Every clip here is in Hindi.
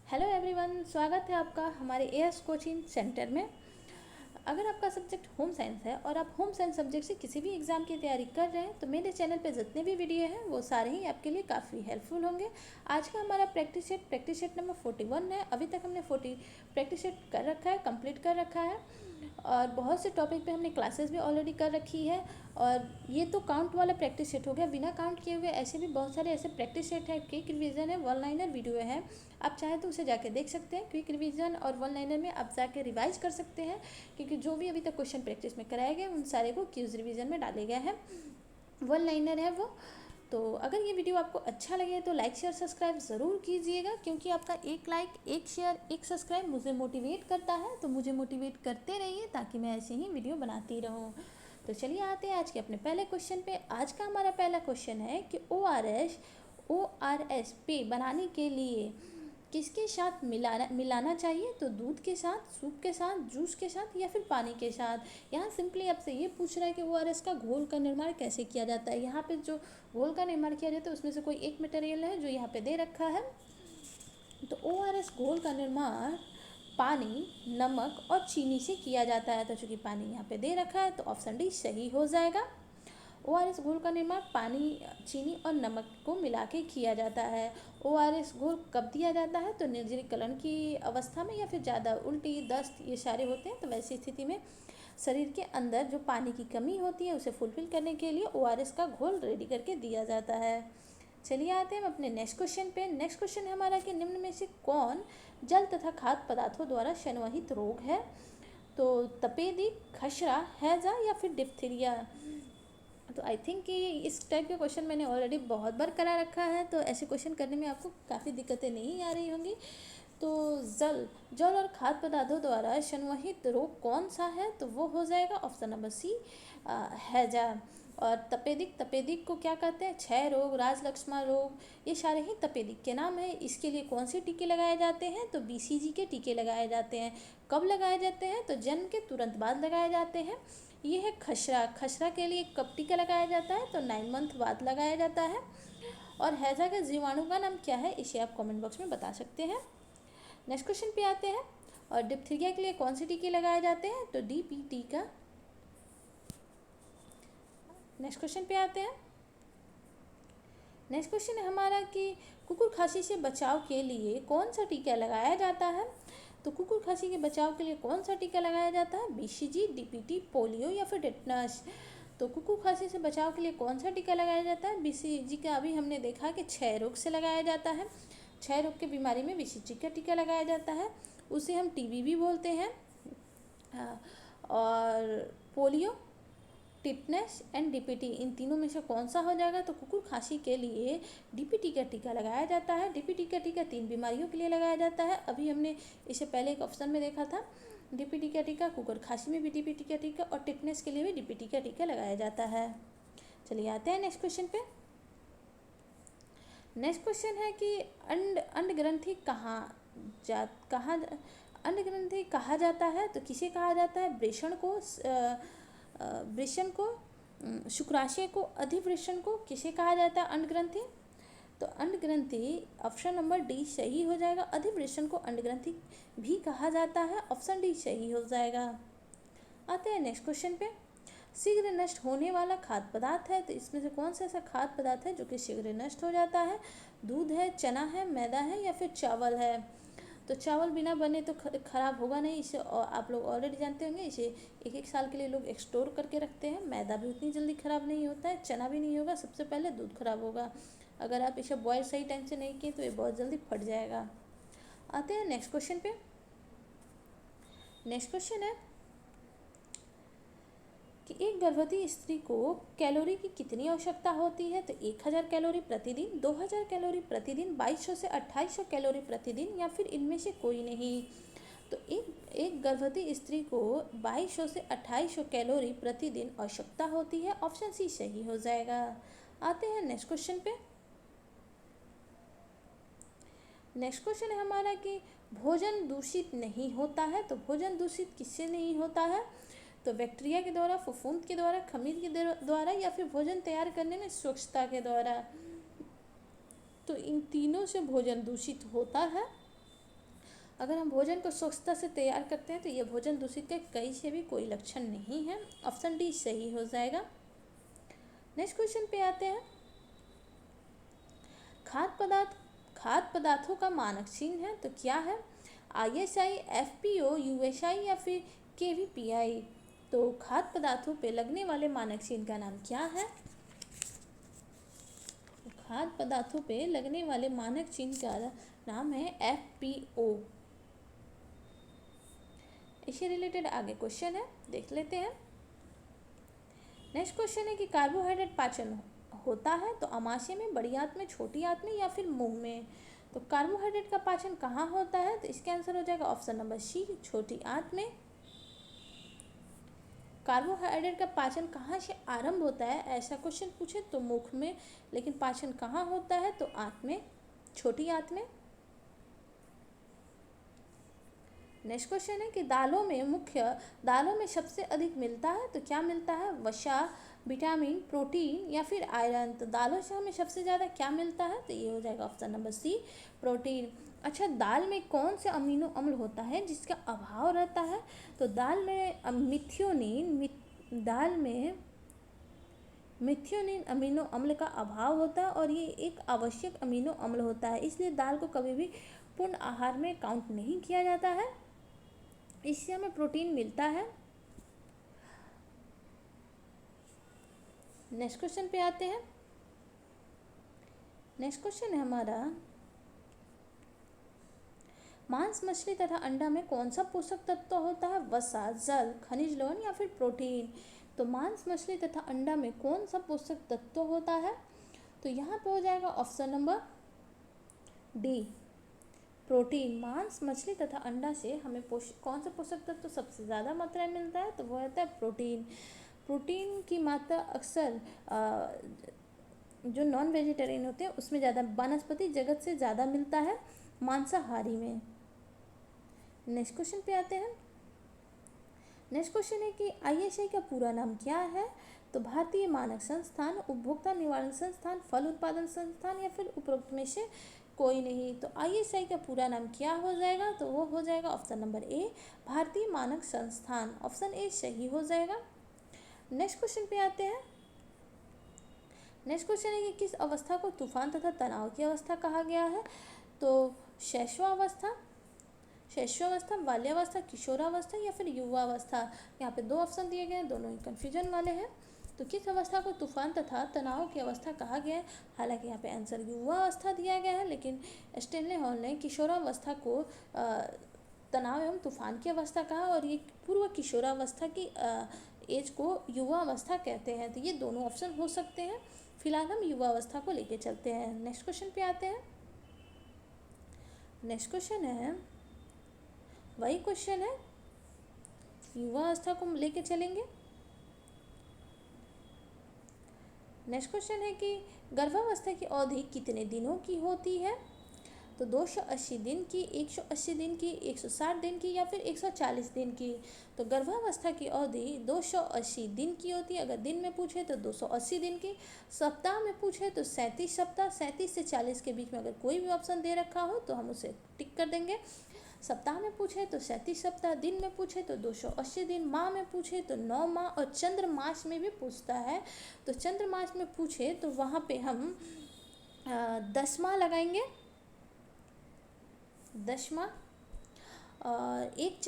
हेलो एवरीवन, स्वागत है आपका हमारे एएस कोचिंग सेंटर में। अगर आपका सब्जेक्ट होम साइंस है और आप होम साइंस सब्जेक्ट से किसी भी एग्ज़ाम की तैयारी कर रहे हैं तो मेरे चैनल पे जितने भी वीडियो हैं वो सारे ही आपके लिए काफ़ी हेल्पफुल होंगे। आज का हमारा प्रैक्टिस सेट नंबर 41 है। अभी तक हमने 40 प्रैक्टिस सेट कर रखा है, कंप्लीट कर रखा है और बहुत से टॉपिक पे हमने क्लासेस भी ऑलरेडी कर रखी है। और ये तो काउंट वाला प्रैक्टिस सेट हो गया, बिना काउंट किए हुए ऐसे भी बहुत सारे ऐसे प्रैक्टिस सेट है, क्विक रिवीजन है, वन लाइनर वीडियो है। आप चाहें तो उसे जाके देख सकते हैं। क्विक रिवीजन और वन लाइनर में आप जाके रिवाइज कर सकते हैं, क्योंकि जो भी अभी तक क्वेश्चन प्रैक्टिस में कराए गए उन सारे को क्यूज रिवीजन में डाले गए हैं। वन लाइनर है वो। तो अगर ये वीडियो आपको अच्छा लगे तो लाइक शेयर सब्सक्राइब ज़रूर कीजिएगा, क्योंकि आपका एक लाइक, एक शेयर, एक सब्सक्राइब मुझे मोटिवेट करता है। तो मुझे मोटिवेट करते रहिए ताकि मैं ऐसे ही वीडियो बनाती रहूँ। तो चलिए आते हैं आज के अपने पहले क्वेश्चन पे। आज का हमारा पहला क्वेश्चन है कि ORS पे बनाने के लिए किसके साथ मिलाना चाहिए। तो दूध के साथ, सूप के साथ, जूस के साथ या फिर पानी के साथ। यहाँ सिंपली आपसे ये पूछ रहा है कि ORS का घोल का निर्माण कैसे किया जाता है। यहाँ पे जो घोल का निर्माण किया जाता है उसमें से कोई एक मटेरियल है जो यहाँ पे दे रखा है। तो ORS घोल का निर्माण पानी, नमक और चीनी से किया जाता है। तो चूँकि पानी यहाँ पे दे रखा है तो ऑप्शन डी सही हो जाएगा। ORS घोल का निर्माण पानी, चीनी और नमक को मिला के किया जाता है। ORS घोल कब दिया जाता है तो निर्जलीकरण की अवस्था में, या फिर ज़्यादा उल्टी, दस्त ये सारे होते हैं तो वैसी स्थिति में शरीर के अंदर जो पानी की कमी होती है उसे फुलफिल करने के लिए ORS का घोल रेडी करके दिया जाता है। चलिए आते हैं हम अपने नेक्स्ट क्वेश्चन पे। नेक्स्ट क्वेश्चन है हमारा कि निम्न में से कौन जल तथा खाद्य पदार्थों द्वारा संवहित रोग है। तो तपेदिक, खसरा, हैजा या फिर डिप्थीरिया। तो आई थिंक कि इस टाइप के क्वेश्चन मैंने ऑलरेडी बहुत बार करा रखा है, तो ऐसे क्वेश्चन करने में आपको काफ़ी दिक्कतें नहीं आ रही होंगी। तो जल और खाद्य पदार्थों द्वारा संवहित रोग कौन सा है तो वो हो जाएगा ऑप्शन नंबर सी, हैजा। और तपेदिक को क्या कहते हैं, क्षय रोग, राजलक्ष्मा रोग, ये सारे ही तपेदिक के नाम है। इसके लिए कौन से टीके लगाए जाते हैं तो BCG के टीके लगाए जाते हैं। कब लगाए जाते हैं तो जन्म के तुरंत बाद लगाए जाते हैं। ये है खसरा के लिए कब टीका लगाया जाता है तो 9 मंथ बाद लगाया जाता है। और हैजा के जीवाणु का नाम क्या है इसे आप कमेंट बॉक्स में बता सकते हैं। नेक्स्ट क्वेश्चन पे आते हैं। और डिप्थीरिया के लिए कौन से टीके लगाए जाते हैं तो DPT का। नेक्स्ट क्वेश्चन पे आते हैं। नेक्स्ट क्वेश्चन है हमारा कि कुकुर खांसी से बचाव के लिए कौन सा टीका लगाया जाता है। तो कुकुर खांसी के बचाव के लिए कौन सा टीका लगाया जाता है, BCG, DPT, पोलियो या फिर टेटनस। तो कुकुर खांसी से बचाव के लिए कौन सा टीका लगाया जाता है, BCG का अभी हमने देखा कि क्षय रोग से लगाया जाता है। क्षय रोग की बीमारी में BCG का टीका लगाया जाता है, उसे हम TB भी बोलते हैं। और पोलियो, टिटनेस एंड DPT, इन तीनों में से कौन सा हो जाएगा तो कुकुर खांसी के लिए DPT का टीका लगाया जाता है। DPT का टीका 3 बीमारियों के लिए लगाया जाता है। अभी हमने इसे पहले एक ऑप्शन में देखा था। DPT का टीका, कुकुर खांसी में भी DPT का टीका और टिटनेस के लिए भी DPT का टीका लगाया जाता है। चलिए आते हैं नेक्स्ट क्वेश्चन पे। नेक्स्ट क्वेश्चन है कि अंड ग्रंथि अंड ग्रंथि कहा जाता है तो किसे कहा जाता है, वृषण को, शुक्राशय को, अधिवृषण को, किसे कहा जाता है अंड ग्रंथि। तो अंड ग्रंथि ऑप्शन नंबर डी सही हो जाएगा। अधिवृषण को अंड ग्रंथि भी कहा जाता है, ऑप्शन डी सही हो जाएगा। आते हैं नेक्स्ट क्वेश्चन पे। शीघ्र नष्ट होने वाला खाद्य पदार्थ है तो इसमें से कौन सा ऐसा खाद्य पदार्थ है जो कि शीघ्र नष्ट हो जाता है। दूध है, चना है, मैदा है या फिर चावल है। तो चावल बिना बने तो ख़राब होगा नहीं, इसे आप लोग ऑलरेडी जानते होंगे। इसे 1-1 साल के लिए लोग स्टोर करके रखते हैं। मैदा भी उतनी जल्दी ख़राब नहीं होता है, चना भी नहीं होगा, सबसे पहले दूध ख़राब होगा। अगर आप इसे बॉयल सही टाइम से नहीं किए तो ये बहुत जल्दी फट जाएगा। आते हैं नेक्स्ट क्वेश्चन पे। नेक्स्ट क्वेश्चन है कि एक गर्भवती स्त्री को कैलोरी की कितनी आवश्यकता होती है तो 1000 कैलोरी प्रतिदिन, 2000 कैलोरी प्रतिदिन, 2200 से 2800 कैलोरी प्रतिदिन या फिर इनमें से कोई नहीं। तो एक गर्भवती स्त्री को 2200 से 2800 कैलोरी प्रतिदिन आवश्यकता होती है, ऑप्शन सी सही हो जाएगा। आते हैं नेक्स्ट क्वेश्चन पे। नेक्स्ट क्वेश्चन है हमारा कि भोजन दूषित नहीं होता है तो भोजन दूषित किससे नहीं होता है। तो बैक्टीरिया के द्वारा, फफूंद के द्वारा, खमीर के द्वारा या फिर भोजन तैयार करने में स्वच्छता के द्वारा। तो इन तीनों से भोजन दूषित होता है। अगर हम भोजन को स्वच्छता से तैयार करते हैं तो ये भोजन दूषित के कई से भी कोई लक्षण नहीं है। ऑप्शन डी सही हो जाएगा। नेक्स्ट क्वेश्चन पे आते हैं। खाद्य पदार्थों का मानक चिन्ह है तो क्या है? ISI, FPO, USI या फिर KVPI। तो खाद्य पदार्थों पे लगने वाले मानक चिन्ह का नाम क्या है? खाद्य पदार्थों पे लगने वाले मानक चिन्ह का नाम है FPO। इससे रिलेटेड आगे क्वेश्चन है, देख लेते हैं। नेक्स्ट क्वेश्चन है कि कार्बोहाइड्रेट पाचन होता है तो आमाशय में, बड़ी आंत में, छोटी आंत में या फिर मुंह में। तो कार्बोहाइड्रेट का पाचन कहाँ होता है? तो इसका आंसर हो जाएगा ऑप्शन नंबर सी, छोटी आंत में। कार्बोहाइड्रेट का पाचन कहाँ से आरंभ होता है ऐसा क्वेश्चन पूछे तो मुख में, लेकिन पाचन कहाँ होता है? तो आंत में, छोटी आंत में। नेक्स्ट क्वेश्चन है कि दालों में सबसे अधिक मिलता है तो क्या मिलता है? वसा, विटामिन, प्रोटीन या फिर आयरन। तो दालों से हमें सबसे ज़्यादा क्या मिलता है? तो ये हो जाएगा ऑप्शन नंबर सी, प्रोटीन। अच्छा, दाल में कौन से अमीनो अम्ल होता है जिसका अभाव रहता है? तो दाल में मिथ्योनिन अमीनो अम्ल का अभाव होता है और ये एक आवश्यक अमीनो अम्ल होता है, इसलिए दाल को कभी भी पूर्ण आहार में काउंट नहीं किया जाता है। इससे हमें प्रोटीन मिलता है। नेक्स्ट क्वेश्चन पे आते हैं। नेक्स्ट क्वेश्चन है हमारा, मांस, मछली तथा अंडा में कौन सा पोषक तत्व होता है? वसा, जल, खनिज लवण या फिर प्रोटीन। तो मांस, मछली तथा अंडा में कौन सा पोषक तत्व होता है? तो यहाँ पे हो जाएगा ऑप्शन नंबर डी, प्रोटीन। मांस, मछली तथा अंडा से हमें कौन सा पोषक तत्व तो सबसे ज़्यादा मात्रा में मिलता है? तो वो होता है प्रोटीन। प्रोटीन की मात्रा अक्सर जो नॉन वेजिटेरियन होते हैं उसमें ज़्यादा, वनस्पति जगत से ज़्यादा मिलता है मांसाहारी में। नेक्स्ट क्वेश्चन पे आते हैं। नेक्स्ट क्वेश्चन है कि ISI का पूरा नाम क्या है? तो भारतीय मानक संस्थान, उपभोक्ता निवारण संस्थान, फल उत्पादन संस्थान या फिर उपरोक्त में से कोई नहीं। तो ISI का पूरा नाम क्या हो जाएगा? तो वो हो जाएगा ऑप्शन नंबर ए, भारतीय मानक संस्थान। ऑप्शन ए सही हो जाएगा। नेक्स्ट क्वेश्चन पे आते हैं। नेक्स्ट क्वेश्चन है कि किस अवस्था को तूफान तथा तनाव की अवस्था कहा गया है? तो शैशवावस्था, बाल्यावस्था, किशोरावस्था या फिर युवावस्था। यहाँ पे दो ऑप्शन दिए गए हैं, दोनों ही कन्फ्यूजन वाले हैं। तो किस अवस्था को तूफान तथा तनाव की अवस्था कहा गया है? हालांकि यहाँ पे आंसर युवावस्था दिया गया है, लेकिन स्टेनले हॉल ने किशोरावस्था को तनाव एवं तूफान की अवस्था कहा और ये पूर्व किशोरावस्था की एज को युवावस्था कहते हैं। तो ये दोनों ऑप्शन हो सकते हैं। फिलहाल हम युवावस्था को लेके चलते हैं। नेक्स्ट क्वेश्चन पे आते हैं। नेक्स्ट क्वेश्चन है, वही क्वेश्चन है, युवावस्था को लेके चलेंगे। नेक्स्ट क्वेश्चन है कि गर्भावस्था की अवधि कितने दिनों की होती है? तो 280 दिन की, 180 दिन की, 160 दिन की या फिर 140 दिन की। तो गर्भावस्था की अवधि 280 दिन की होती है। अगर दिन में पूछे तो 280 दिन की, सप्ताह में पूछे तो 37 सप्ताह, 37 से 40 के बीच में अगर कोई भी ऑप्शन दे रखा हो तो हम उसे टिक कर देंगे। सप्ताह में पूछे तो 37 सप्ताह, दिन में पूछे तो 280 दिन, माह में पूछे तो 9 माह और चंद्रमास में भी पूछता है। तो चंद्रमास में पूछे तो वहाँ पे हम 10 माह लगाएंगे, 10 माह। और एक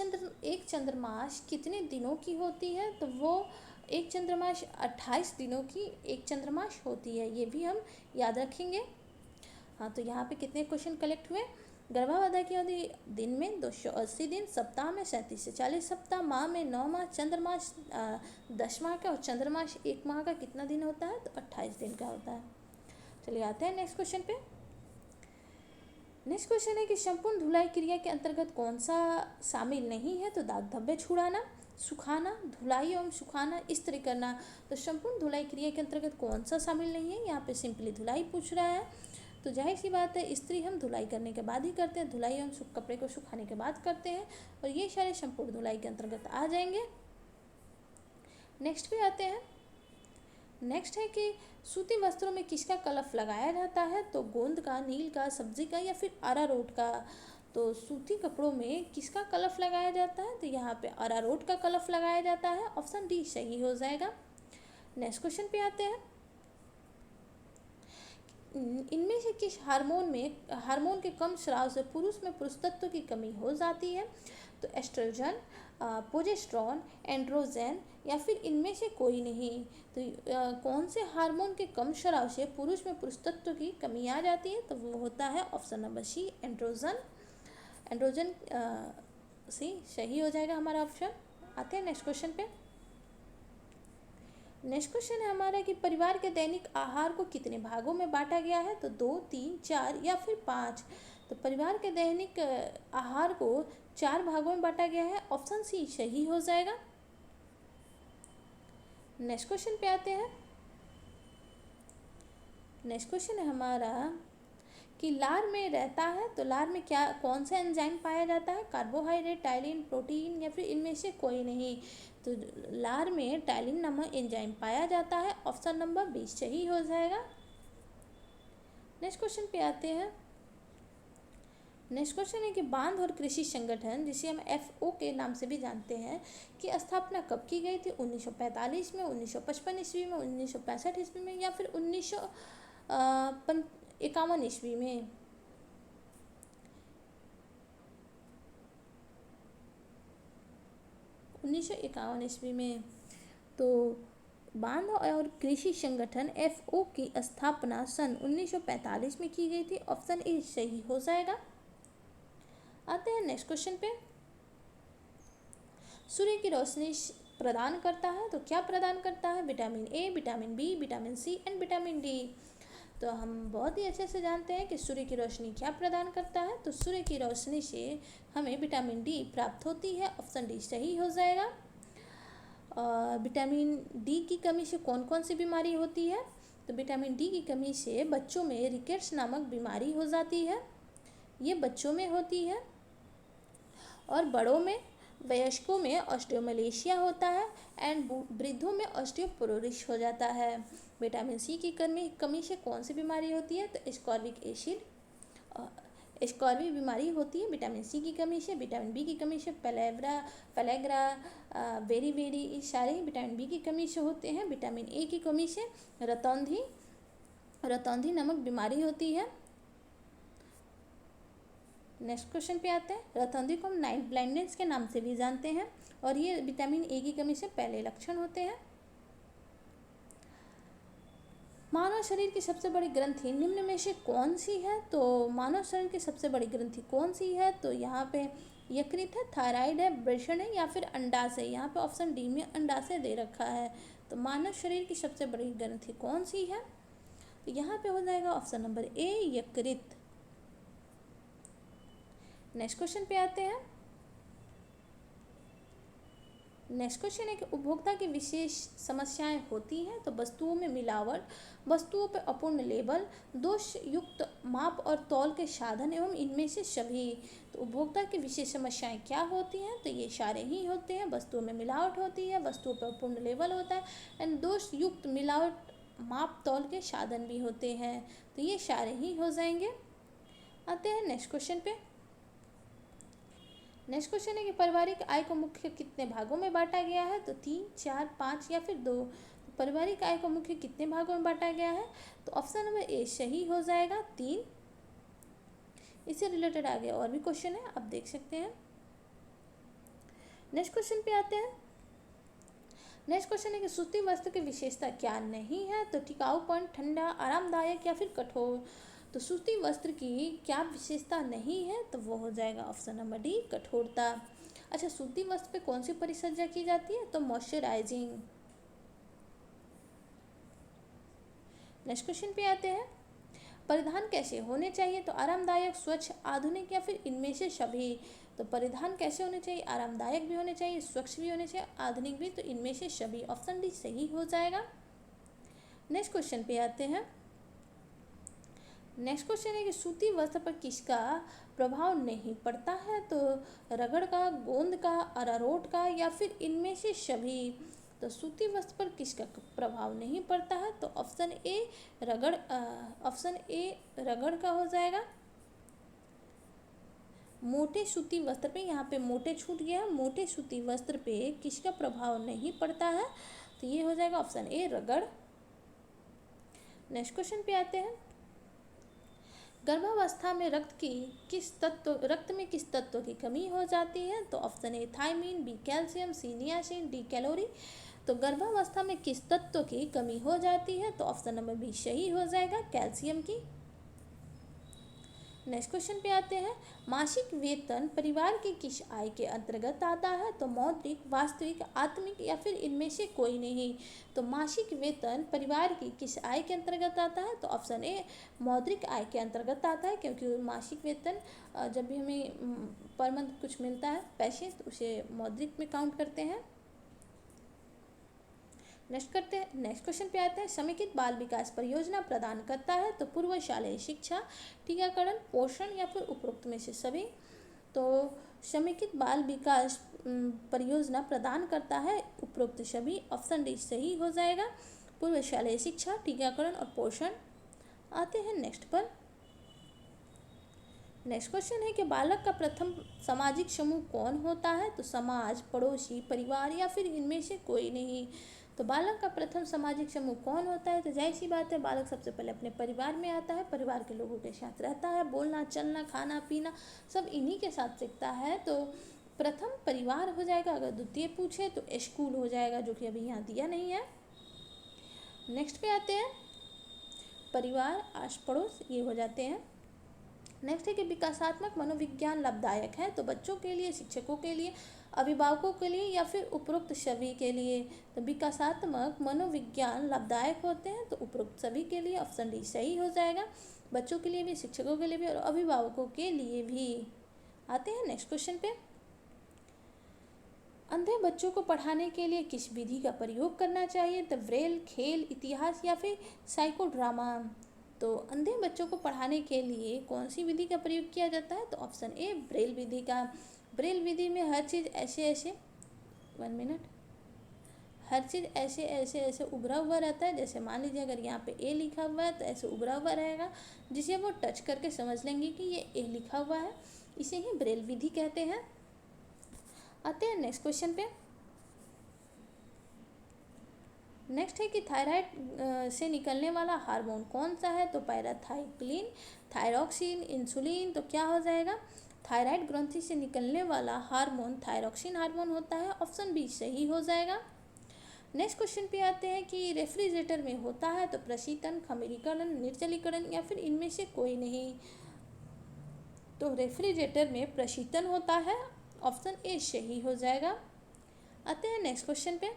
चंद्रमास कितने दिनों की होती है? तो वो एक चंद्रमास 28 दिनों की एक चंद्रमास होती है, ये भी हम याद रखेंगे। हाँ, तो यहाँ पे कितने क्वेश्चन कलेक्ट हुए? गर्भावस्था की अवधि दिन में 280 दिन, सप्ताह में 37 से 40 सप्ताह, माह में 9 माह, चंद्रमास 10 माह का और चंद्रमास 1 माह का कितना दिन होता है? तो 28 दिन का होता है। चलिए आते हैं नेक्स्ट क्वेश्चन पे। नेक्स्ट क्वेश्चन है कि संपूर्ण धुलाई क्रिया के अंतर्गत कौन सा शामिल नहीं है? तो दाग धब्बे छुड़ाना, सुखाना, धुलाई एवं सुखाना, इस्त्री करना। तो संपूर्ण धुलाई क्रिया के अंतर्गत कौन सा शामिल नहीं है? यहाँ पे सिंपली धुलाई पूछ रहा है, तो जाहिर सी बात है इस्त्री हम धुलाई करने के बाद ही करते हैं, धुलाई हम कपड़े को सुखाने के बाद करते हैं और ये सारे संपूर्ण धुलाई के अंतर्गत आ जाएंगे। नेक्स्ट पे आते हैं। नेक्स्ट है कि सूती वस्त्रों में किसका कलफ लगाया जाता है? तो गोंद का, नील का, सब्जी का या फिर अरारोट का। तो सूती कपड़ों में किसका कलफ लगाया जाता है? तो यहाँ पे अरारोट का कलफ लगाया जाता है। ऑप्शन डी सही हो जाएगा। नेक्स्ट क्वेश्चन पे आते हैं। इनमें से किस हार्मोन के कम स्राव से पुरुष में पुरुषत्व की कमी हो जाती है? तो एस्ट्रोजन, प्रोजेस्टेरॉन, एंड्रोजन या फिर इनमें से कोई नहीं। तो कौन से हार्मोन के कम स्राव से पुरुष में पुरुषत्व की कमी आ जाती है? तो वो होता है option number C, androgen. Androgen C सही हो जाएगा हमारा ऑप्शन। आते हैं नेक्स्ट क्वेश्चन पे। नेक्स्ट क्वेश्चन है हमारा कि परिवार के दैनिक आहार को कितने भागों में बांटा गया है? तो 2, 3, 4 या फिर 5। तो परिवार के दैनिक आहार को 4 भागों में बांटा गया है। ऑप्शन सी सही हो जाएगा। नेक्स्ट क्वेश्चन पे आते हैं। नेक्स्ट क्वेश्चन है हमारा कि लार में रहता है, तो लार में कौन सा एंजाइम पाया जाता है? कार्बोहाइड्रेट, टाइलिन, प्रोटीन या फिर इनमें से कोई नहीं। तो लार में टाइलिन नामक एंजाइम पाया जाता है। ऑप्शन नंबर 20 सही हो जाएगा। नेक्स्ट क्वेश्चन पे आते हैं। नेक्स्ट क्वेश्चन है कि बांध और कृषि संगठन, जिसे हम FO के नाम से भी जानते हैं, की स्थापना कब की गई थी? 1945 में, 1955 ईस्वी में, 1965 ईस्वी में या फिर 1951 ईस्वी में? 1951 ईस्वी में। तो बांध और कृषि संगठन FO की स्थापना सन 1945 में की गई थी। ऑप्शन ए सही हो जाएगा। आते हैं नेक्स्ट क्वेश्चन पे। सूर्य की रोशनी प्रदान करता है, तो क्या प्रदान करता है? Vitamin A, vitamin B, vitamin C and vitamin D. तो हम बहुत ही अच्छे से जानते हैं कि सूर्य की रोशनी क्या प्रदान करता है। तो सूर्य की रोशनी से हमें विटामिन डी प्राप्त होती है। ऑप्शन डी सही हो जाएगा। विटामिन डी की कमी से कौन कौन सी बीमारी होती है? तो विटामिन डी की कमी से बच्चों में रिकेट्स नामक बीमारी हो जाती है। ये बच्चों में होती है। और बड़ों में, वयस्कों में ऑस्टियोमलेशिया होता है एंड वृद्धों में ऑस्टियोपोरोसिस हो जाता है। विटामिन सी की कमी से कौन सी बीमारी होती है? तो स्कॉर्बिक एसिड, स्कॉर्बी बीमारी होती है विटामिन सी की कमी से। विटामिन बी की कमी से पेलेग्रा, वेरी वेरी, ये सारे ही विटामिन बी की कमी से होते हैं। विटामिन ए की कमी से रतौंधी नामक बीमारी होती है। नेक्स्ट क्वेश्चन पे आते हैं। रतौंधी को हम नाइट ब्लाइंडनेस के नाम से भी जानते हैं और ये विटामिन ए की कमी से पहले लक्षण होते हैं। मानव शरीर की सबसे बड़ी ग्रंथि निम्न में से कौन सी है? तो मानव शरीर की सबसे बड़ी ग्रंथि कौन सी है? तो यहाँ पे यकृत है, थायराइड है, वृषण है या फिर अंडाशय। यहाँ पे ऑप्शन डी में अंडाशय दे रखा है। तो मानव शरीर की सबसे बड़ी ग्रंथि कौन सी है? तो यहाँ पे हो जाएगा ऑप्शन नंबर ए, यकृत। नेक्स्ट क्वेश्चन पे आते हैं। नेक्स्ट क्वेश्चन है कि उपभोक्ता की विशेष समस्याएं होती हैं। तो वस्तुओं में मिलावट, वस्तुओं पर अपूर्ण लेबल, दोष युक्त माप और तौल के साधन एवं इनमें से सभी। तो उपभोक्ता की विशेष समस्याएं क्या होती हैं? तो ये सारे ही होते हैं। वस्तुओं में मिलावट होती है, वस्तुओं पर अपूर्ण लेबल होता है एंड दोष युक्त मिलावट माप तौल के साधन भी होते हैं। तो ये सारे ही हो जाएंगे। आते हैं नेक्स्ट क्वेश्चन पे। नेक्स्ट क्वेश्चन है कि पारिवारिक आय को मुख्य कितने भागों में बांटा गया है? तो 3, 4, 5 या फिर 2। तो पारिवारिक आय को मुख्य कितने भागों में बांटा गया है? तो ऑप्शन नंबर ए सही हो जाएगा, 3। इससे रिलेटेड आगे और भी क्वेश्चन है, आप देख सकते हैं। नेक्स्ट क्वेश्चन पे आते हैं। नेक्स्ट क्वेश्चन है कि सूती वस्त्र की विशेषता क्या नहीं है? तो टिकाऊपन, ठंडा, आरामदायक या फिर कठोर। तो सूती वस्त्र की क्या विशेषता नहीं है? तो वो हो जाएगा ऑप्शन नंबर डी, कठोरता। अच्छा, सूती वस्त्र पे कौन सी परिचर्या की जाती है? तो मॉइस्चराइजिंग। नेक्स्ट क्वेश्चन पे आते हैं। परिधान कैसे होने चाहिए? तो आरामदायक, स्वच्छ, आधुनिक या फिर इनमें से सभी। तो परिधान कैसे होने चाहिए? आरामदायक भी होने चाहिए, स्वच्छ भी होने चाहिए, आधुनिक भी। तो इनमें से सभी, ऑप्शन डी सही हो जाएगा। नेक्स्ट क्वेश्चन पे आते हैं। नेक्स्ट क्वेश्चन है कि सूती वस्त्र पर किसका प्रभाव नहीं पड़ता है? तो रगड़ का, गोंद का, अरारोट का या फिर इनमें से सभी। तो सूती वस्त्र पर किसका प्रभाव नहीं पड़ता है? तो ऑप्शन ए रगड़ का हो जाएगा। मोटे सूती वस्त्र पे, यहाँ पे मोटे छूट गया, मोटे सूती वस्त्र पे किसका प्रभाव नहीं पड़ता है? तो ये हो जाएगा ऑप्शन ए रगड़। नेक्स्ट क्वेश्चन पे आते हैं, गर्भावस्था में रक्त में किस तत्व की कमी हो जाती है? तो option A thiamine, B calcium, C niacin, D calorie. तो गर्भावस्था में किस तत्व की कमी हो जाती है? तो ऑप्शन नंबर बी सही हो जाएगा, कैल्शियम की। नेक्स्ट क्वेश्चन पे आते हैं, मासिक वेतन परिवार की किस आय के अंतर्गत आता है? तो मौद्रिक, वास्तविक, आत्मिक या फिर इनमें से कोई नहीं। तो मासिक वेतन परिवार की किस आय के अंतर्गत आता है? तो ऑप्शन ए मौद्रिक आय के अंतर्गत आता है, क्योंकि मासिक वेतन जब भी हमें पर मंथ कुछ मिलता है पैसे, तो उसे मौद्रिक में काउंट करते हैं। नेक्स्ट क्वेश्चन पे आते हैं, समेकित बाल विकास परियोजना प्रदान करता है? तो पूर्व शालेय शिक्षा, टीकाकरण, पोषण या फिर उपरोक्त में से सभी। तो समेकित बाल विकास परियोजना प्रदान करता है उपरोक्त सभी, ऑप्शन डी सही हो जाएगा, पूर्व शालेय शिक्षा, टीकाकरण और पोषण। आते हैं नेक्स्ट पर। नेक्स्ट क्वेश्चन है कि बालक का प्रथम सामाजिक समूह कौन होता है? तो समाज, पड़ोसी, परिवार या फिर इनमें से कोई नहीं। तो बालक का प्रथम सामाजिक समूह कौन होता है? तो जाहिर सी बात है, बालक सबसे पहले अपने परिवार में आता है, परिवार के लोगों के साथ रहता है, बोलना, चलना, खाना पीना सब इन्हीं के साथ सीखता है। तो प्रथम परिवार हो जाएगा। अगर द्वितीय पूछे तो स्कूल हो जाएगा, जो कि अभी यहाँ दिया नहीं है। नेक्स्ट पे आते हैं, परिवार, आस पड़ोस, ये हो जाते हैं। नेक्स्ट है कि विकासात्मक मनोविज्ञान लाभदायक है? तो बच्चों के लिए, शिक्षकों के लिए, अभिभावकों के लिए या फिर उपरोक्त सभी के लिए। तो विकासात्मक मनोविज्ञान लाभदायक होते हैं, तो उपरोक्त सभी के लिए, ऑप्शन डी सही हो जाएगा, बच्चों के लिए भी, शिक्षकों के लिए भी और अभिभावकों के लिए भी। आते हैं नेक्स्ट क्वेश्चन पे, अंधे बच्चों को पढ़ाने के लिए किस विधि का प्रयोग करना चाहिए? तो ब्रेल, खेल, इतिहास या फिर साइको ड्रामा। तो अंधे बच्चों को पढ़ाने के लिए कौन सी विधि का प्रयोग किया जाता है? तो ऑप्शन ए ब्रेल विधि का। ब्रेल विधि में हर चीज़ ऐसे 1 मिनट, हर चीज़ ऐसे उभरा हुआ रहता है। जैसे मान लीजिए अगर यहाँ पे ए लिखा हुआ है तो ऐसे उभरा हुआ रहेगा, जिसे वो टच करके समझ लेंगे कि ये ए लिखा हुआ है। इसे ही ब्रेल विधि कहते हैं। आते हैं नेक्स्ट क्वेश्चन पे। नेक्स्ट है कि थायराइड से निकलने वाला हार्मोन कौन सा है? तो पैराथाइक्लिन, थायरॉक्सिन, इंसुलिन। तो क्या हो जाएगा? थायराइड ग्रंथि से निकलने वाला हार्मोन थायरॉक्सिन हार्मोन होता है, ऑप्शन बी सही हो जाएगा। नेक्स्ट क्वेश्चन पे आते हैं कि रेफ्रिजरेटर में होता है? तो प्रशीतन, खमीरीकरण, निर्जलीकरण या फिर इनमें से कोई नहीं। तो रेफ्रिजरेटर में प्रशीतन होता है, ऑप्शन ए सही हो जाएगा। आते हैं नेक्स्ट क्वेश्चन पे।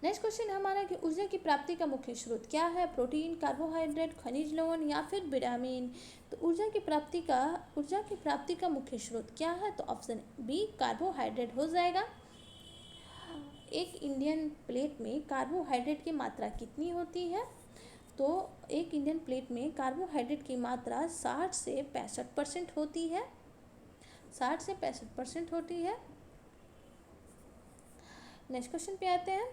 नेक्स्ट क्वेश्चन हमारा कि ऊर्जा की प्राप्ति का मुख्य स्रोत क्या है? प्रोटीन, कार्बोहाइड्रेट, खनिज लवण या फिर विटामिन। तो ऊर्जा की प्राप्ति का मुख्य स्रोत क्या है? तो ऑप्शन बी कार्बोहाइड्रेट हो जाएगा। एक इंडियन प्लेट में कार्बोहाइड्रेट की मात्रा कितनी होती है? तो एक इंडियन प्लेट में कार्बोहाइड्रेट की मात्रा 60 से 65% होती है, 60 से 65% होती है। नेक्स्ट क्वेश्चन पे आते हैं,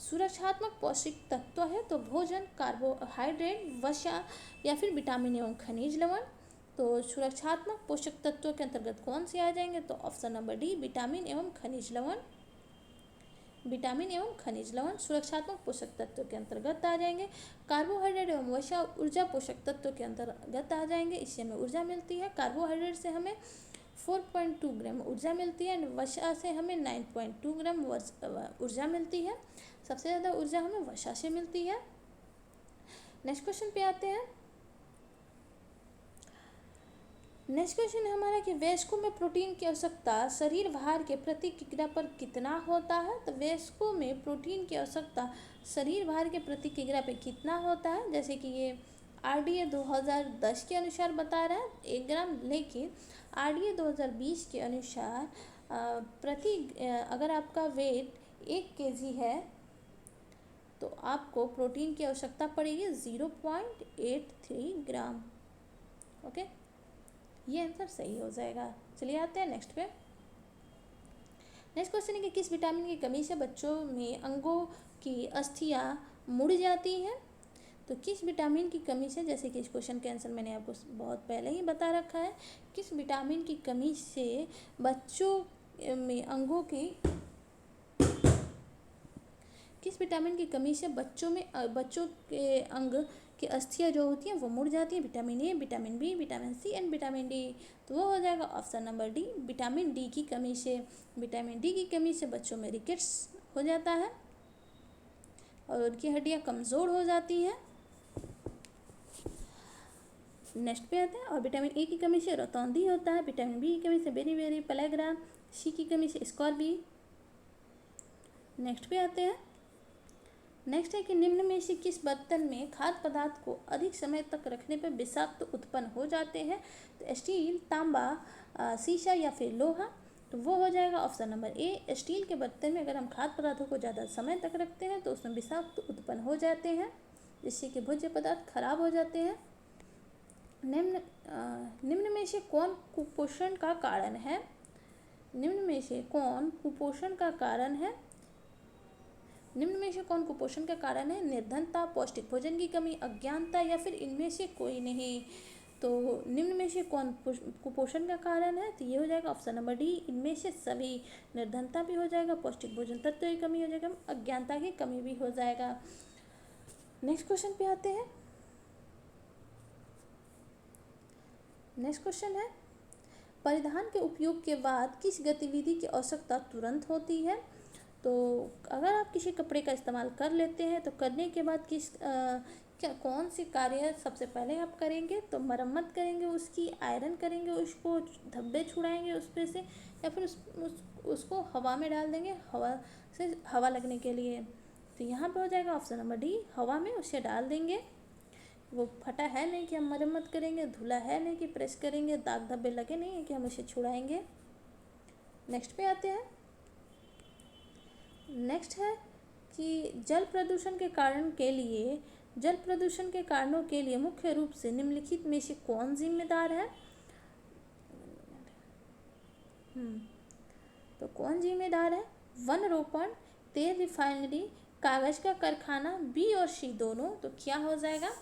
सुरक्षात्मक पौष्टिक तत्व है? तो भोजन, कार्बोहाइड्रेट, वसा या फिर विटामिन एवं खनिज लवण। तो सुरक्षात्मक पोषक तत्वों के अंतर्गत कौन से आ जाएंगे? तो ऑप्शन नंबर डी विटामिन एवं खनिज लवण। विटामिन एवं खनिज लवण सुरक्षात्मक पोषक तत्वों के अंतर्गत आ जाएंगे। कार्बोहाइड्रेट एवं वसा ऊर्जा पोषक तत्वों के अंतर्गत आ जाएंगे, इससे हमें ऊर्जा मिलती है। कार्बोहाइड्रेट से हमें 4.2 ग्राम ऊर्जा मिलती है, वसा से हमें 9.2 ग्राम ऊर्जा मिलती है। सबसे ज़्यादा ऊर्जा हमें वसा से मिलती है। नेक्स्ट क्वेश्चन पे आते हैं। नेक्स्ट क्वेश्चन है हमारा कि वयस्कों में प्रोटीन की आवश्यकता शरीर भार के प्रति किग्रा पर कितना होता है? तो वयस्कों में प्रोटीन की आवश्यकता शरीर भार के प्रति किग्रा पर कितना होता है? जैसे कि ये RDA 2010 के अनुसार बता रहा है 1 ग्राम, लेकिन RDA 2020 के अनुसार अगर आपका वेट 1 kg है तो आपको प्रोटीन की आवश्यकता पड़ेगी 0.83 ग्राम। ओके, ये आंसर सही हो जाएगा। चलिए आते हैं नेक्स्ट पे। नेक्स्ट क्वेश्चन है कि किस विटामिन की कमी से बच्चों में अंगों की अस्थियां मुड़ जाती हैं? तो किस विटामिन की कमी से, जैसे कि इस क्वेश्चन के आंसर मैंने आपको बहुत पहले ही बता रखा है, किस विटामिन की कमी से बच्चों में अंगों की, किस विटामिन की कमी से बच्चों के अंग की अस्थियां जो होती हैं वो मुड़ जाती हैं? Vitamin A, vitamin B, vitamin C and vitamin D. तो वो हो जाएगा option number D, vitamin D की कमी से। विटामिन डी की कमी से बच्चों में रिकेट्स हो जाता है और उनकी हड्डियां कमज़ोर हो जाती हैं। नेक्स्ट पे आते हैं। और विटामिन ए की कमी से रतौंधी होता है, विटामिन बी की कमी से बेरी पेलेग्रा, सी की कमी से स्कॉर्बी। नेक्स्ट पे आते हैं। नेक्स्ट है कि निम्न में से किस बर्तन में खाद्य पदार्थ को अधिक समय तक रखने पर विषाक्त उत्पन्न हो जाते हैं? तो स्टील, तांबा, शीशा या फिर लोहा। तो वो हो जाएगा ऑप्शन नंबर ए, स्टील के बर्तन में अगर हम खाद्य पदार्थों को ज़्यादा समय तक रखते हैं तो उसमें विषाक्त उत्पन्न हो जाते हैं, जिससे कि भोज्य पदार्थ खराब हो जाते हैं। निम्न में से कौन कुपोषण का कारण है? निम्न में से कौन कुपोषण का कारण है? निम्न में से कौन कुपोषण का कारण है? निर्धनता, पौष्टिक भोजन की कमी, अज्ञानता या फिर इनमें से कोई नहीं। तो निम्न में से कौन कुपोषण का कारण है? तो ये हो जाएगा ऑप्शन नंबर डी, इनमें से सभी। निर्धनता भी हो जाएगा, पौष्टिक भोजन तत्व की कमी हो जाएगा, अज्ञानता की कमी भी हो जाएगा। नेक्स्ट क्वेश्चन पे आते हैं। नेक्स्ट क्वेश्चन है, परिधान के उपयोग के बाद किस गतिविधि की आवश्यकता तुरंत होती है? तो अगर आप किसी कपड़े का इस्तेमाल कर लेते हैं तो करने के बाद कौन सी कार्य सबसे पहले आप करेंगे? तो मरम्मत करेंगे उसकी, आयरन करेंगे उसको, धब्बे छुड़ाएंगे उस पे से, या फिर उसको हवा में डाल देंगे, हवा लगने के लिए। तो यहाँ पे हो जाएगा ऑप्शन नंबर डी, हवा में उसे डाल देंगे। वो फटा है नहीं कि हम मरम्मत करेंगे, धुला है नहीं कि प्रेस करेंगे, दाग धब्बे लगे नहीं है कि हम उसे छुड़ाएंगे। नेक्स्ट पे आते हैं। नेक्स्ट है कि जल प्रदूषण के कारणों के लिए मुख्य रूप से निम्नलिखित में से कौन जिम्मेदार है? तो कौन जिम्मेदार है? वन रोपण, तेल रिफाइनरी, कागज का कारखाना, बी और सी दोनों। तो क्या हो जाएगा?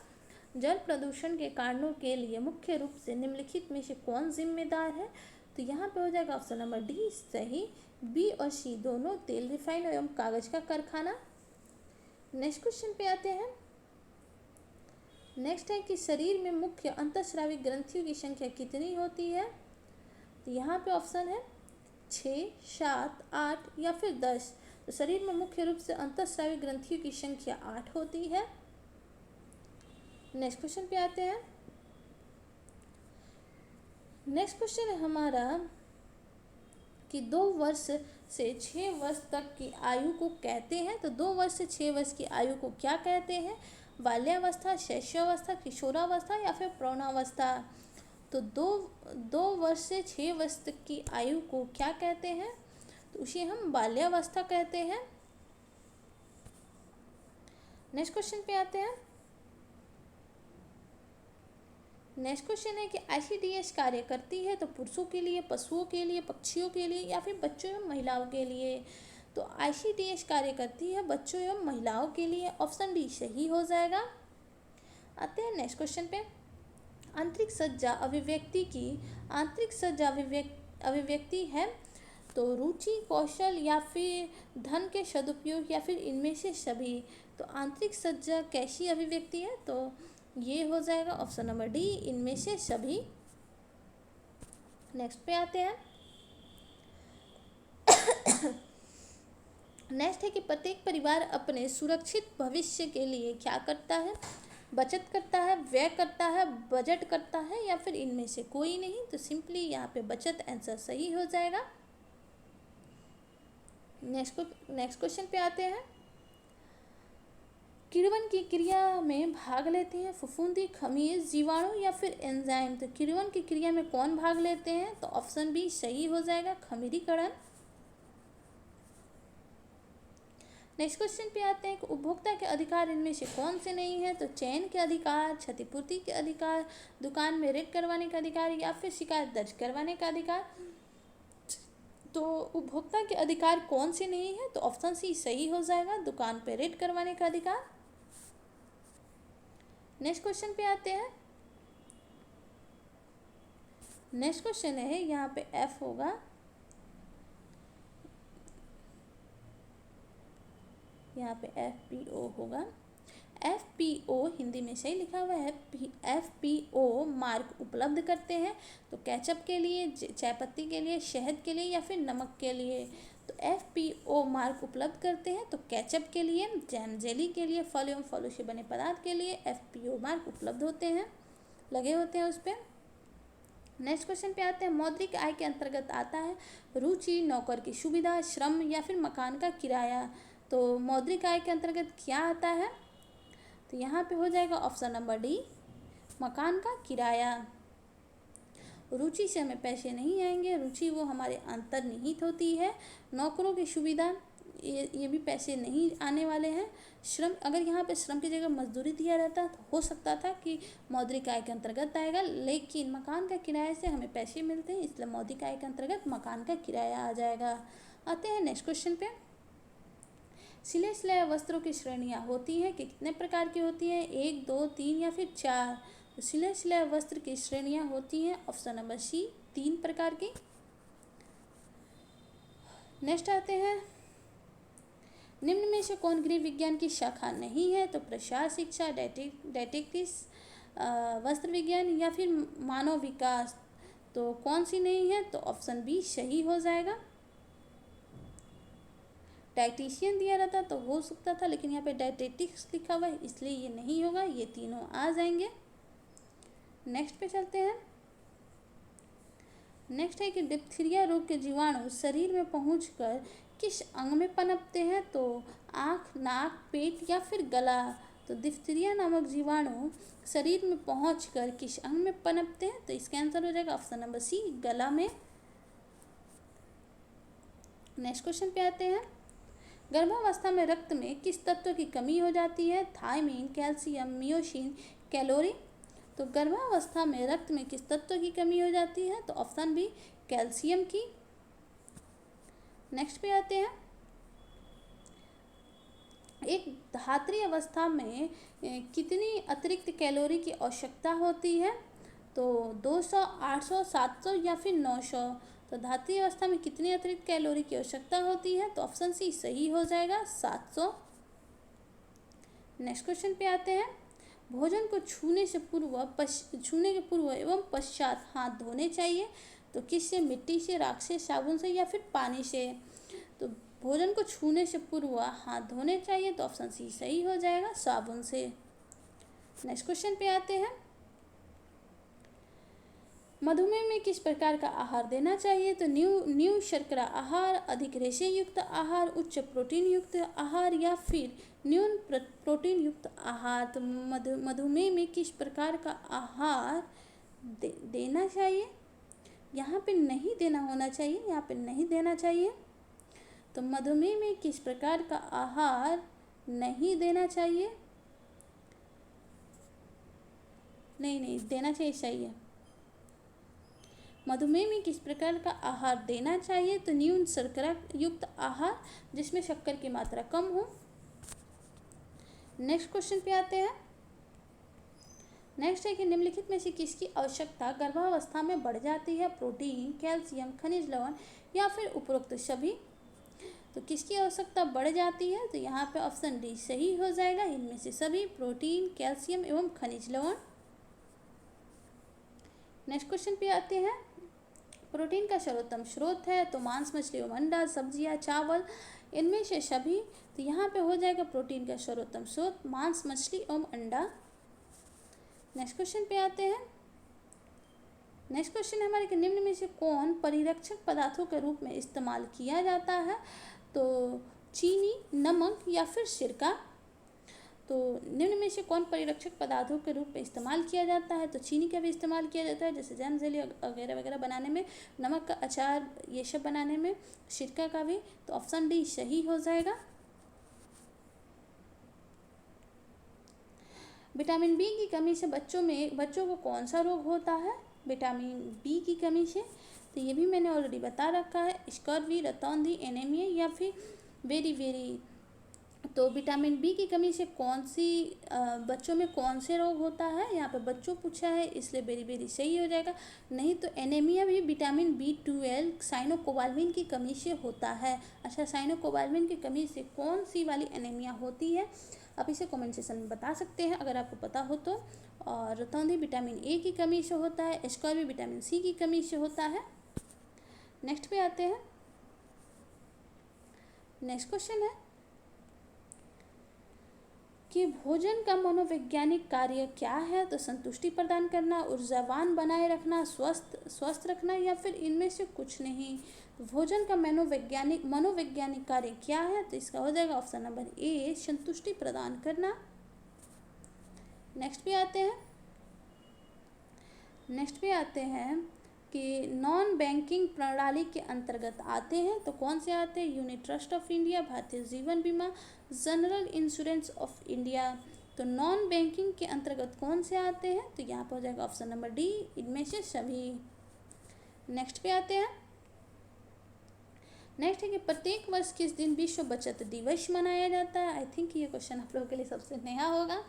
जल प्रदूषण के कारणों के लिए मुख्य रूप से निम्नलिखित में से कौन जिम्मेदार है? तो यहाँ पे हो जाएगा ऑप्शन नंबर डी सही, बी और सी दोनों, तेल रिफाइन एवं कागज का कारखाना। नेक्स्ट क्वेश्चन पे आते हैं। नेक्स्ट है कि शरीर में मुख्य अंतःस्रावी ग्रंथियों की संख्या कितनी होती है? तो यहाँ पे ऑप्शन है 6, 7, 8 या फिर 10। तो शरीर में मुख्य रूप से अंतःस्रावी ग्रंथियों की संख्या 8 होती है। नेक्स्ट क्वेश्चन पे आते हैं। नेक्स्ट क्वेश्चन है हमारा कि 2 वर्ष से 6 वर्ष तक की आयु को कहते हैं। तो 2 वर्ष से 6 वर्ष की आयु को क्या कहते हैं? बाल्यावस्था, शैशवावस्था, किशोरावस्था या फिर प्रौढ़ावस्था। तो दो वर्ष से 6 वर्ष तक की आयु को क्या कहते हैं? तो उसे हम बाल्यावस्था कहते हैं। नेक्स्ट क्वेश्चन पे आते हैं। नेक्स्ट क्वेश्चन है कि आईसीडीएस कार्य करती है तो पुरुषों के लिए, पशुओं के लिए, पक्षियों के लिए या फिर बच्चों एवं महिलाओं के लिए? तो आईसीडीएस कार्य करती है बच्चों एवं महिलाओं के लिए, ऑप्शन डी सही हो जाएगा। आते हैं नेक्स्ट क्वेश्चन पे। आंतरिक सज्जा अभिव्यक्ति है तो रुचि, कौशल या फिर धन के सदुपयोग या फिर इनमें से सभी। तो आंतरिक सज्जा कैसी अभिव्यक्ति है? तो ये हो जाएगा ऑप्शन नंबर डी, इनमें से सभी। नेक्स्ट पे आते हैं। नेक्स्ट है कि प्रत्येक परिवार अपने सुरक्षित भविष्य के लिए क्या करता है? बचत करता है, व्यय करता है, बजट करता है या फिर इनमें से कोई नहीं। तो सिंपली यहाँ पे बचत आंसर सही हो जाएगा। नेक्स्ट क्वेश्चन पे आते हैं। किण्वन की क्रिया में भाग लेते हैं फफूंदी, खमीर, जीवाणु या फिर एंजाइम। तो किण्वन की क्रिया में कौन भाग लेते हैं? तो ऑप्शन बी सही हो जाएगा, खमीरीकरण। नेक्स्ट क्वेश्चन पे आते हैं कि उपभोक्ता के अधिकार इनमें से कौन से नहीं है? तो चयन के अधिकार, क्षतिपूर्ति के अधिकार, दुकान में रेड करवाने का अधिकार या फिर शिकायत दर्ज करवाने का अधिकार। तो उपभोक्ता के अधिकार कौन से नहीं है? तो ऑप्शन सी सही हो जाएगा, दुकान पे रेड करवाने का अधिकार। नेक्स्ट क्वेश्चन पे आते हैं। नेक्स्ट क्वेश्चन है, यहाँ पे एफ होगा, यहाँ पे एफ पी ओ होगा। एफ पी ओ हिंदी में सही लिखा हुआ है, एफ पी ओ मार्क उपलब्ध करते हैं तो केचप के लिए, चाय पत्ती के लिए, शहद के लिए या फिर नमक के लिए। तो एफ पी ओ मार्क उपलब्ध करते हैं तो केचप के लिए, जैम जेली के लिए, फल एवं फलों से बने पदार्थ के लिए एफ पी ओ मार्क उपलब्ध होते हैं, लगे होते हैं उस पर। नेक्स्ट क्वेश्चन पे आते हैं। मौद्रिक आय के अंतर्गत आता है रुचि, नौकर की सुविधा, श्रम या फिर मकान का किराया। तो मौद्रिक आय के अंतर्गत क्या आता है? तो यहाँ पे हो जाएगा ऑप्शन नंबर डी, मकान का किराया। रुचि से हमें पैसे नहीं आएंगे, रुचि वो हमारे अंतर्निहित होती है। नौकरों की सुविधा, ये भी पैसे नहीं आने वाले हैं। श्रम, अगर यहाँ पे श्रम की जगह मजदूरी दिया रहता तो हो सकता था कि मौद्रिक आय के अंतर्गत आएगा, लेकिन मकान का किराया से हमें पैसे मिलते हैं, इसलिए मौद्रिक आय के अंतर्गत मकान का किराया आ जाएगा। आते हैं नेक्स्ट क्वेश्चन पे। सिले सिलाए वस्त्रों की श्रेणियाँ होती हैं कि कितने प्रकार की होती हैं? 1, 2, 3 या फिर 4। तो सिले सिलाए वस्त्र की श्रेणियाँ होती हैं ऑप्शन नंबर सी, 3 प्रकार की। नेक्स्ट आते हैं। निम्न में से कौन गृह विज्ञान की शाखा नहीं है? तो प्रसार शिक्षा, डायटेटिक्स, वस्त्र विज्ञान या फिर मानव विकास। तो कौन सी नहीं है? तो ऑप्शन बी सही हो जाएगा। डाइटिशियन दिया रहता तो हो सकता था, लेकिन यहाँ पे डायटेटिक्स लिखा हुआ है इसलिए ये नहीं होगा, ये तीनों आ जाएंगे। नेक्स्ट पे चलते हैं। नेक्स्ट है कि डिप्थीरिया रोग के जीवाणु शरीर में पहुंचकर किस अंग में पनपते हैं? तो आँख, नाक, पेट या फिर गला। तो डिप्थीरिया नामक जीवाणु शरीर में पहुंचकर किस अंग में पनपते हैं? तो इसका आंसर हो जाएगा ऑप्शन नंबर सी, गला में। नेक्स्ट क्वेश्चन पे आते हैं। गर्भावस्था में रक्त में किस तत्व की कमी हो जाती है? Thiamine, calcium, myosin, calorie. तो गर्भावस्था में रक्त में किस तत्व की कमी हो जाती है? तो ऑप्शन बी, कैल्शियम की। नेक्स्ट पे आते हैं। एक धात्री अवस्था में कितनी अतिरिक्त कैलोरी की आवश्यकता होती है? तो 200, 800, 700 या फिर 900। तो धात्री अवस्था में कितनी अतिरिक्त कैलोरी की आवश्यकता होती है? तो ऑप्शन सी सही हो जाएगा, 700। नेक्स्ट क्वेश्चन पे आते हैं। भोजन को छूने के पूर्व एवं पश्चात हाथ धोने चाहिए। तो किससे? मिट्टी से, राख से, साबुन से या फिर पानी से। तो भोजन को छूने से पूर्व हाथ धोने चाहिए, तो ऑप्शन सी सही हो जाएगा, साबुन से। नेक्स्ट क्वेश्चन पे आते हैं। मधुमेह में किस प्रकार का आहार देना चाहिए? तो न्यू शर्करा आहार, अधिक रेशे युक्त आहार, उच्च प्रोटीन युक्त आहार या फिर न्यून प्रोटीन युक्त आहार। तो मधुमेह में किस प्रकार का आहार देना चाहिए? यहाँ पे नहीं देना होना चाहिए, यहाँ पे नहीं देना चाहिए। तो मधुमेह में किस प्रकार का आहार नहीं देना चाहिए? नहीं देना चाहिए, सही है। मधुमेह में किस प्रकार का आहार देना चाहिए? तो न्यून शर्करा युक्त आहार, जिसमें शक्कर की मात्रा कम हो। नेक्स्ट क्वेश्चन पे आते हैं। नेक्स्ट है कि निम्नलिखित में से किसकी आवश्यकता गर्भावस्था में बढ़ जाती है? प्रोटीन, कैल्शियम, खनिज लवण या फिर उपरोक्त सभी। तो किसकी आवश्यकता बढ़ जाती है? तो यहाँ पे ऑप्शन डी सही हो जाएगा, इनमें से सभी, प्रोटीन, कैल्शियम एवं खनिज लवण। नेक्स्ट क्वेश्चन पे आते हैं। प्रोटीन का सर्वोत्तम स्रोत है तो मांस, मछली एवं अंडा, सब्जियां, चावल, इनमें से सभी। तो यहाँ पे हो जाएगा प्रोटीन का सर्वोत्तम स्रोत मांस, मछली एवं अंडा। नेक्स्ट क्वेश्चन पे आते हैं। नेक्स्ट क्वेश्चन हमारे कि निम्न में से कौन परिरक्षक पदार्थों के रूप में इस्तेमाल किया जाता है? तो चीनी, नमक या फिर सिरका। तो निम्न में से कौन परिरक्षक पदार्थों के रूप में इस्तेमाल किया जाता है? तो चीनी का भी इस्तेमाल किया जाता है, जैसे जैम जेली वगैरह वगैरह बनाने में, नमक का अचार, ये सब बनाने में, सिरका का भी। तो ऑप्शन डी सही हो जाएगा। विटामिन बी की कमी से बच्चों को कौन सा रोग होता है? विटामिन बी की कमी से, तो ये भी मैंने ऑलरेडी बता रखा है, स्कर्वी, रतौंधी, एनीमिया या फिर वेरी तो विटामिन बी की कमी से कौन सी बच्चों में कौन से रोग होता है, यहाँ पे बच्चों पूछा है इसलिए वेरी वेरी सही हो जाएगा। नहीं तो एनीमिया भी विटामिन B12 साइनोकोबाल्मिन की कमी से होता है। अच्छा, साइनोकोबाल्मिन की कमी से कौन सी वाली एनीमिया होती है, आप इसे कमेंट सेक्शन में बता सकते हैं अगर आपको पता हो तो। और रतौंधी विटामिन ए की कमी से होता है, स्कॉर्बी विटामिन सी की कमी से होता है। नेक्स्ट पे आते हैं। नेक्स्ट क्वेश्चन है कि भोजन का मनोवैज्ञानिक कार्य क्या है, तो संतुष्टि प्रदान करना, ऊर्जावान बनाए रखना, स्वस्थ रखना, या फिर इनमें से कुछ नहीं। तो भोजन का मनोवैज्ञानिक कार्य क्या है, तो इसका हो जाएगा ऑप्शन नंबर ए, संतुष्टि प्रदान करना। नेक्स्ट पे आते हैं कि नॉन बैंकिंग प्रणाली के अंतर्गत आते हैं, तो कौन से आते हैं, unit trust of India, Bharatiya Jeevan बीमा, जनरल इंश्योरेंस ऑफ इंडिया। तो नॉन बैंकिंग के अंतर्गत कौन से आते हैं, तो यहाँ पर हो जाएगा ऑप्शन नंबर डी, इनमें से सभी। नेक्स्ट पे आते हैं। नेक्स्ट है कि प्रत्येक वर्ष किस दिन विश्व बचत दिवस मनाया जाता है। आई थिंक ये क्वेश्चन आप लोगों के लिए सबसे नया होगा,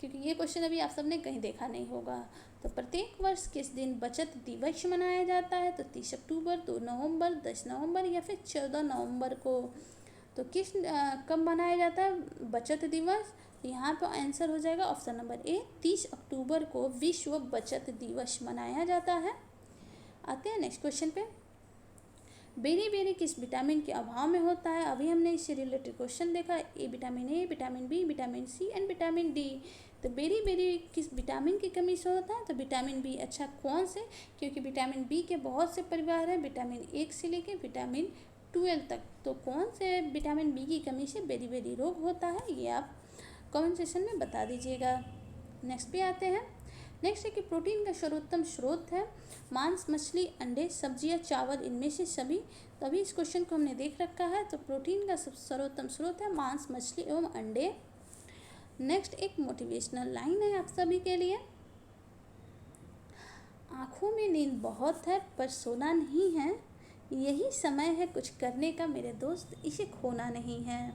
क्योंकि ये क्वेश्चन अभी आप सबने कहीं देखा नहीं होगा। तो प्रत्येक वर्ष किस दिन बचत दिवस मनाया जाता है, तो 30 अक्टूबर, 2 नवंबर, 10 नवंबर, या फिर 14 नवंबर को। तो कब मनाया जाता है बचत दिवस, यहाँ पर आंसर हो जाएगा ऑप्शन नंबर ए, 30 अक्टूबर को विश्व बचत दिवस मनाया जाता है। आते हैं नेक्स्ट क्वेश्चन पे। बेरी बेरी किस विटामिन के अभाव में होता है, अभी हमने इससे रिलेटेड क्वेश्चन देखा, vitamin A, vitamin B, vitamin C and vitamin D. तो बेरी बेरी किस विटामिन की कमी से होता है, तो विटामिन बी। अच्छा, कौन से, क्योंकि विटामिन बी के बहुत से परिवार हैं, विटामिन 1 से लेकर विटामिन 12 तक। तो कौन से विटामिन बी की कमी से बेरी बेरी रोग होता है, ये आप कमेंट सेक्शन में बता दीजिएगा। नेक्स्ट पे आते हैं। नेक्स्ट है कि प्रोटीन का सर्वोत्तम स्रोत है मांस, मछली, अंडे, सब्जियां, चावल, इनमें से सभी। तो अभी इस क्वेश्चन को हमने देख रखा है। तो प्रोटीन का सर्वोत्तम स्रोत है मांस, मछली एवं अंडे। नेक्स्ट एक मोटिवेशनल लाइन है आप सभी के लिए। आँखों में नींद बहुत है पर सोना नहीं है, यही समय है कुछ करने का मेरे दोस्त, इसे खोना नहीं है।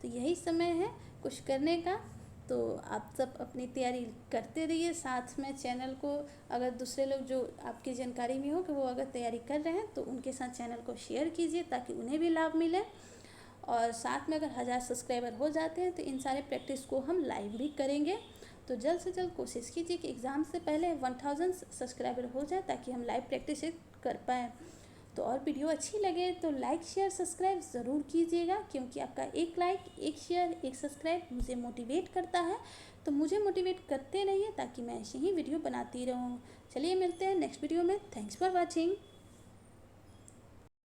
तो यही समय है कुछ करने का। तो आप सब अपनी तैयारी करते रहिए, साथ में चैनल को अगर दूसरे लोग जो आपकी जानकारी में हो कि वो अगर तैयारी कर रहे हैं तो उनके साथ चैनल को शेयर कीजिए ताकि उन्हें भी लाभ मिले। और साथ में अगर 1000 सब्सक्राइबर हो जाते हैं तो इन सारे प्रैक्टिस को हम लाइव भी करेंगे। तो जल्द से जल्द कोशिश कीजिए कि एग्ज़ाम से पहले 1000 सब्सक्राइबर हो जाए ताकि हम लाइव प्रैक्टिस कर पाएँ। तो और वीडियो अच्छी लगे तो लाइक, शेयर, सब्सक्राइब ज़रूर कीजिएगा, क्योंकि आपका एक लाइक, एक शेयर, एक सब्सक्राइब मुझे मोटिवेट करता है। तो मुझे मोटिवेट करते रहिए ताकि मैं ऐसे ही वीडियो बनाती रहूँ। चलिए मिलते हैं नेक्स्ट वीडियो में। Thanks for watching.